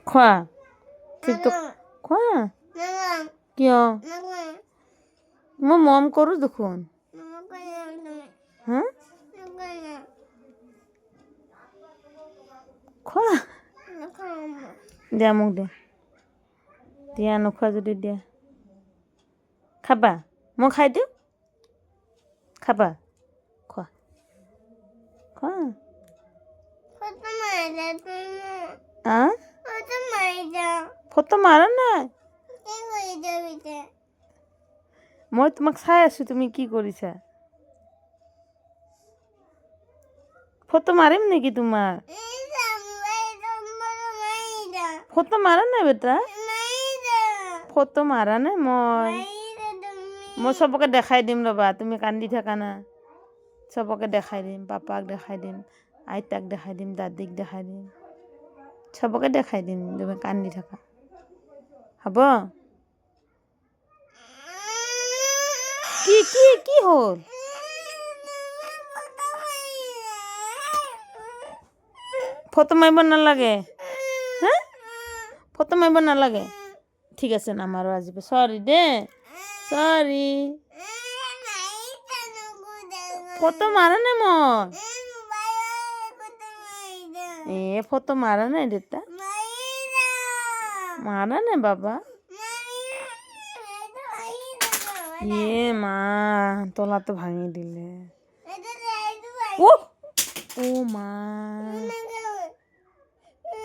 খোৱা চিপটো খোৱা কিয় মই মৰম কৰোঁ দেখোন হা খোৱা দিয়া মোক দিয়া নোখোৱা যদি দিয়া খাবা মই খাই দিওঁ খাবা খোৱা খোৱা ফটো মাৰা নাই মই তোমাক চাই আছোঁ তুমি কি কৰিছা ফটো মাৰিম নেকি তোমাৰ ফটো মাৰা নাই বেটা ফটো মাৰা নাই মই চবকে দেখাই দিম ৰ'বা তুমি কান্দি থাকা না চবকে দেখাই দিম পাপাক দেখাই দিম আইতাক দেখাই দিম দাদিক দেখাই দিম চবকে দেখাই দিম তুমি কান্দি থাকা হ'ব কি কি কি হ'ল ফটো মাৰিব নালাগে হা ফটো মাৰিব নালাগে ঠিক আছে নামাৰো আজি চৰি দেই চৰি ফটো মাৰা নাই মই ফটো মাৰা নাই দেউতা মাৰা নাই বাবা মা তলাটো ভাঙি দিলে ও মা